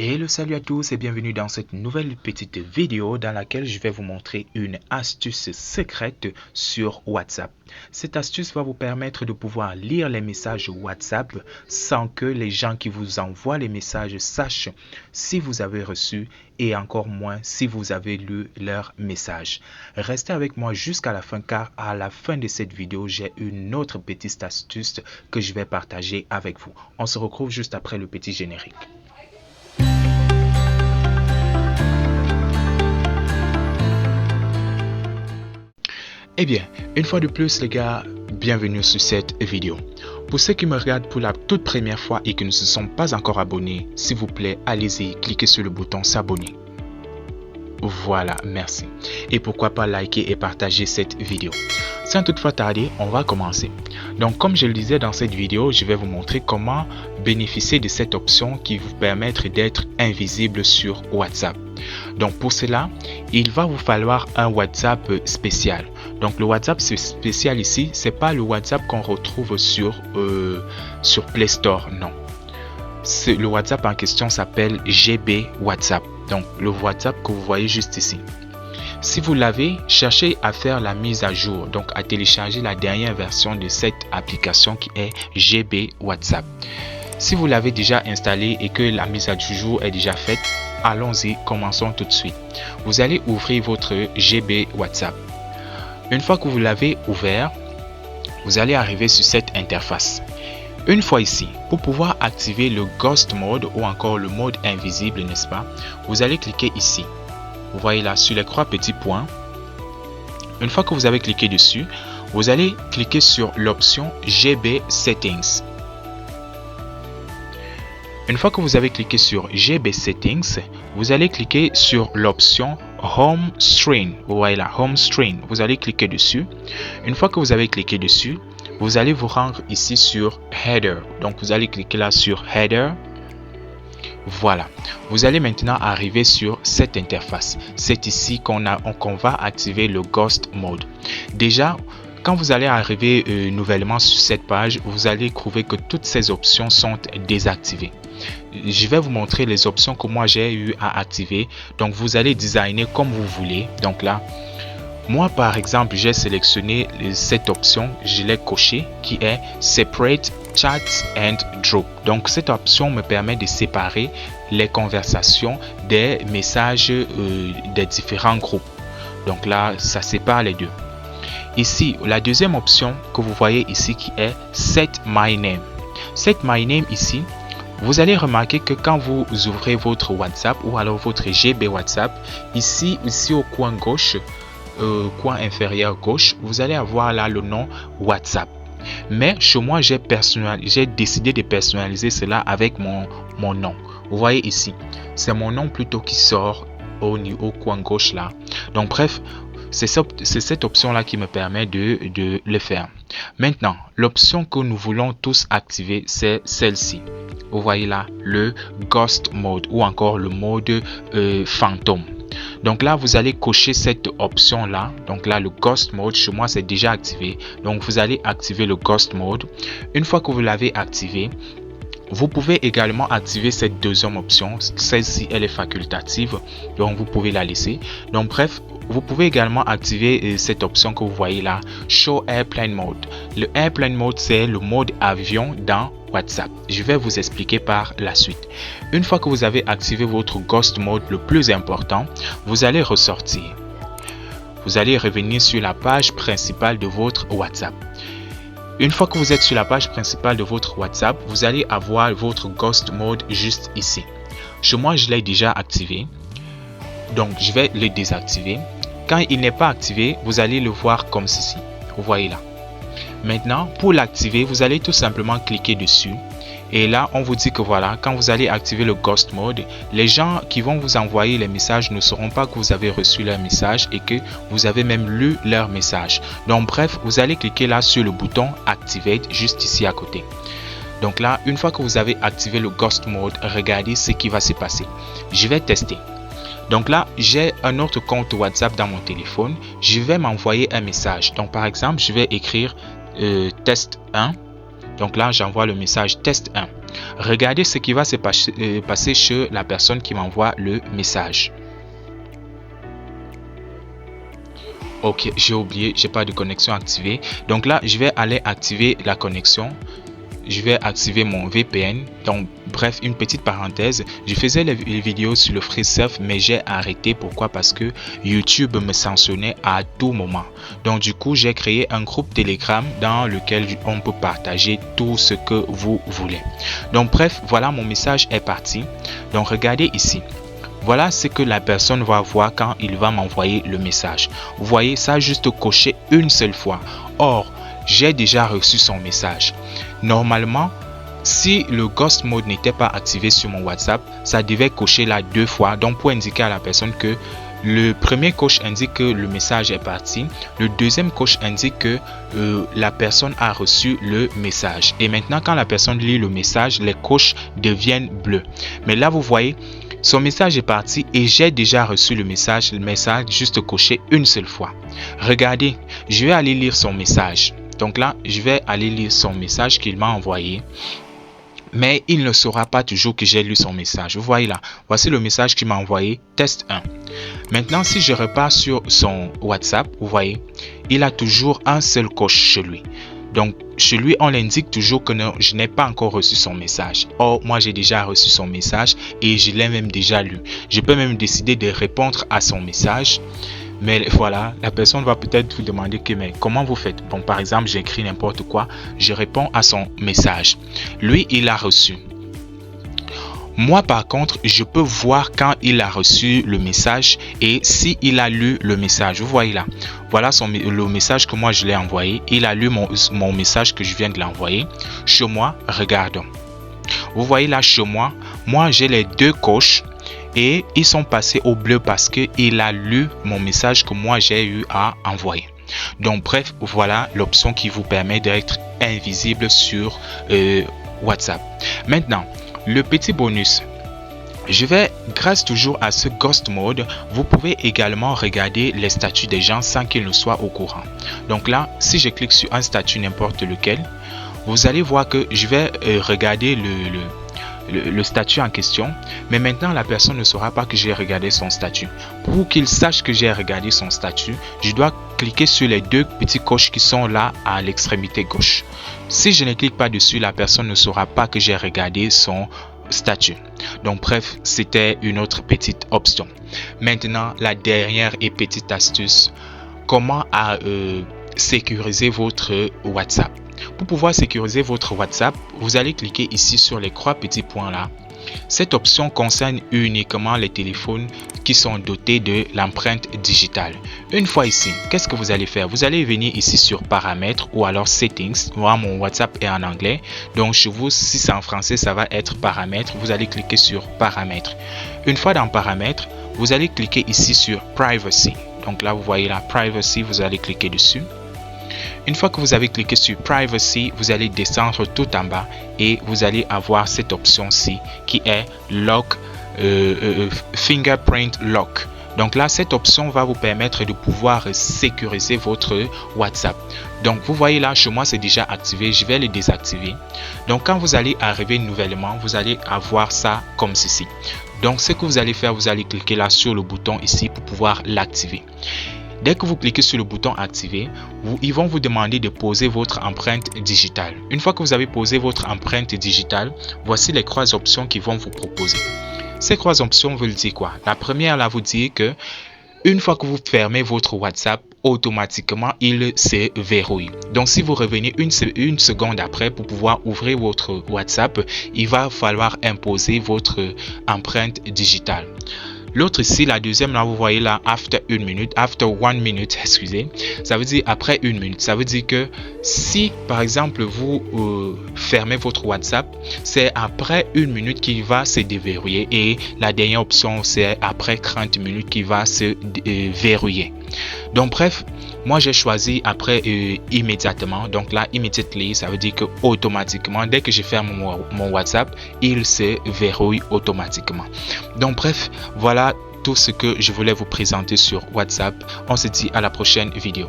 Hello, salut à tous et bienvenue dans cette nouvelle petite vidéo dans laquelle je vais vous montrer une astuce secrète sur WhatsApp. Cette astuce va vous permettre de pouvoir lire les messages WhatsApp sans que les gens qui vous envoient les messages sachent si vous avez reçu et encore moins si vous avez lu leur message. Restez avec moi jusqu'à la fin car à la fin de cette vidéo, j'ai une autre petite astuce que je vais partager avec vous. On se retrouve juste après le petit générique. Eh bien, une fois de plus les gars, bienvenue sur cette vidéo. Pour ceux qui me regardent pour la toute première fois et qui ne se sont pas encore abonnés, s'il vous plaît, allez-y, cliquez sur le bouton s'abonner. Voilà, merci. Et pourquoi pas liker et partager cette vidéo. Sans toutefois tarder, on va commencer. Donc comme je le disais dans cette vidéo, je vais vous montrer comment bénéficier de cette option qui vous permet d'être invisible sur WhatsApp. Donc pour cela, il va vous falloir un WhatsApp spécial. Donc le WhatsApp spécial ici, c'est pas le WhatsApp qu'on retrouve sur Play Store, non. Le WhatsApp en question s'appelle GB WhatsApp. Donc le WhatsApp que vous voyez juste ici. Si vous l'avez, cherchez à faire la mise à jour, donc à télécharger la dernière version de cette application qui est GB WhatsApp. Si vous l'avez déjà installé et que la mise à jour est déjà faite, allons-y, commençons tout de suite. Vous allez ouvrir votre GB WhatsApp. Une fois que vous l'avez ouvert, vous allez arriver sur cette interface. Une fois ici, pour pouvoir activer le Ghost Mode ou encore le mode invisible, n'est-ce pas? Vous allez cliquer ici. Vous voyez là sur les trois petits points. Une fois que vous avez cliqué dessus, vous allez cliquer sur l'option GB Settings. Une fois que vous avez cliqué sur GB Settings, vous allez cliquer sur l'option Home Screen. Vous voyez là, Home Screen. Vous allez cliquer dessus. Une fois que vous avez cliqué dessus, vous allez vous rendre ici sur Header. Donc vous allez cliquer là sur Header. Voilà. Vous allez maintenant arriver sur cette interface. C'est ici qu'on va activer le Ghost Mode. Déjà, quand vous allez arriver nouvellement sur cette page, vous allez trouver que toutes ces options sont désactivées. Je vais vous montrer les options que moi j'ai eu à activer. Donc vous allez designer comme vous voulez. Donc là, moi par exemple, j'ai sélectionné cette option, je l'ai coché qui est Separate Chat and Drop. Donc cette option me permet de séparer les conversations des messages des différents groupes. Donc là, ça sépare les deux. Ici, la deuxième option que vous voyez ici qui est Set My Name. Set My Name ici, vous allez remarquer que quand vous ouvrez votre WhatsApp ou alors votre GB WhatsApp, ici au coin gauche, coin inférieur gauche, vous allez avoir là le nom WhatsApp. Mais chez moi, j'ai décidé de personnaliser cela avec mon nom. Vous voyez ici, c'est mon nom plutôt qui sort au coin gauche là. Donc bref, c'est cette option là qui me permet de le faire. Maintenant, l'option que nous voulons tous activer, c'est celle-ci. Vous voyez là, le Ghost Mode ou encore le mode fantôme. Donc là, vous allez cocher cette option là. Donc là, le Ghost Mode, chez moi, c'est déjà activé. Donc vous allez activer le Ghost Mode. Une fois que vous l'avez activé, vous pouvez également activer cette deuxième option. Celle-ci, elle est facultative. Donc vous pouvez la laisser. Donc bref, vous pouvez également activer cette option que vous voyez là, Show Airplane Mode. Le Airplane Mode, c'est le mode avion dans WhatsApp. Je vais vous expliquer par la suite. Une fois que vous avez activé votre Ghost Mode, le plus important, vous allez ressortir. Vous allez revenir sur la page principale de votre WhatsApp. Une fois que vous êtes sur la page principale de votre WhatsApp, vous allez avoir votre Ghost Mode juste ici. Chez moi, je l'ai déjà activé. Donc, je vais le désactiver. Quand il n'est pas activé, vous allez le voir comme ceci. Vous voyez là. Maintenant, pour l'activer, vous allez tout simplement cliquer dessus. Et là, on vous dit que voilà, quand vous allez activer le Ghost Mode, les gens qui vont vous envoyer les messages ne sauront pas que vous avez reçu leur message et que vous avez même lu leur message. Donc bref, vous allez cliquer là sur le bouton Activate juste ici à côté. Donc là, une fois que vous avez activé le Ghost Mode, regardez ce qui va se passer. Je vais tester. Donc là, j'ai un autre compte WhatsApp dans mon téléphone. Je vais m'envoyer un message. Donc par exemple, je vais écrire test 1. Donc là, j'envoie le message test 1. Regardez ce qui va se passer chez la personne qui m'envoie le message. Ok, j'ai oublié, j'ai pas de connexion activée. Donc là, je vais aller activer la connexion. Je vais activer mon VPN. Donc, bref, une petite parenthèse. Je faisais les vidéos sur le FreeSurf, mais j'ai arrêté. Pourquoi? Parce que YouTube me sanctionnait à tout moment. Donc, du coup, j'ai créé un groupe Telegram dans lequel on peut partager tout ce que vous voulez. Donc, bref, voilà, mon message est parti. Donc, regardez ici. Voilà ce que la personne va voir quand il va m'envoyer le message. Vous voyez, ça a juste coché une seule fois. Or, j'ai déjà reçu son message. Normalement, si le Ghost Mode n'était pas activé sur mon WhatsApp, ça devait cocher là 2 fois. Donc, pour indiquer à la personne que le premier coche indique que le message est parti. Le deuxième coche indique que la personne a reçu le message. Et maintenant, quand la personne lit le message, les coches deviennent bleus. Mais là, vous voyez, son message est parti et j'ai déjà reçu le message juste coché une seule fois. Regardez, je vais aller lire son message. Donc là, je vais aller lire son message qu'il m'a envoyé. Mais il ne saura pas toujours que j'ai lu son message. Vous voyez là, voici le message qu'il m'a envoyé, test 1. Maintenant, si je repars sur son WhatsApp, vous voyez, il a toujours un seul coche chez lui. Donc, chez lui, on l'indique toujours que je n'ai pas encore reçu son message. Or, moi, j'ai déjà reçu son message et je l'ai même déjà lu. Je peux même décider de répondre à son message. Mais voilà, la personne va peut-être vous demander que, mais comment vous faites? Bon, par exemple, j'écris n'importe quoi, je réponds à son message. Lui, il a reçu. Moi, par contre, je peux voir quand il a reçu le message et si il a lu le message. Vous voyez là, voilà le message que moi je l'ai envoyé. Il a lu mon message que je viens de l'envoyer. Chez moi, regardons. Vous voyez là, chez moi, j'ai les 2 coches. Et ils sont passés au bleu parce qu'il a lu mon message que moi j'ai eu à envoyer. Donc bref, voilà l'option qui vous permet d'être invisible sur WhatsApp. Maintenant, le petit bonus. Grâce toujours à ce Ghost Mode, vous pouvez également regarder les statuts des gens sans qu'ils ne soient au courant. Donc là, si je clique sur un statut n'importe lequel, vous allez voir que je vais regarder le statut en question, mais maintenant la personne ne saura pas que j'ai regardé son statut. Pour qu'il sache que j'ai regardé son statut, je dois cliquer sur les 2 petits coches qui sont là à l'extrémité gauche. Si je ne clique pas dessus, la personne ne saura pas que j'ai regardé son statut. Donc bref, c'était une autre petite option. Maintenant, la dernière et petite astuce, comment sécuriser votre WhatsApp. Pour pouvoir sécuriser votre WhatsApp, vous allez cliquer ici sur les 3 petits points là. Cette option concerne uniquement les téléphones qui sont dotés de l'empreinte digitale. Une fois ici, qu'est-ce que vous allez faire? Vous allez venir ici sur paramètres ou alors settings. Moi, mon WhatsApp est en anglais. Donc chez vous, si c'est en français, ça va être paramètres. Vous allez cliquer sur paramètres. Une fois dans paramètres, vous allez cliquer ici sur privacy. Donc là, vous voyez la privacy, vous allez cliquer dessus. Une fois que vous avez cliqué sur Privacy, vous allez descendre tout en bas et vous allez avoir cette option-ci qui est Lock, Fingerprint Lock. Donc là, cette option va vous permettre de pouvoir sécuriser votre WhatsApp. Donc vous voyez là, chez moi c'est déjà activé, je vais le désactiver. Donc quand vous allez arriver nouvellement, vous allez avoir ça comme ceci. Donc ce que vous allez faire, vous allez cliquer là sur le bouton ici pour pouvoir l'activer. Dès que vous cliquez sur le bouton activer, ils vont vous demander de poser votre empreinte digitale. Une fois que vous avez posé votre empreinte digitale, voici les 3 options qu'ils vont vous proposer. Ces 3 options veulent dire quoi? La première là vous dit que une fois que vous fermez votre WhatsApp, automatiquement il se verrouille. Donc si vous revenez une seconde après pour pouvoir ouvrir votre WhatsApp, il va falloir imposer votre empreinte digitale. L'autre ici, la deuxième là, vous voyez là, after 1 minute, excusez, ça veut dire après 1 minute. Ça veut dire que si par exemple vous fermez votre WhatsApp, c'est après 1 minute qu'il va se déverrouiller et la dernière option c'est après 30 minutes qu'il va se verrouiller. Donc bref, moi j'ai choisi après immédiatement. Donc là, immediately, ça veut dire que automatiquement, dès que je ferme mon WhatsApp, il se verrouille automatiquement. Donc bref, voilà tout ce que je voulais vous présenter sur WhatsApp. On se dit à la prochaine vidéo.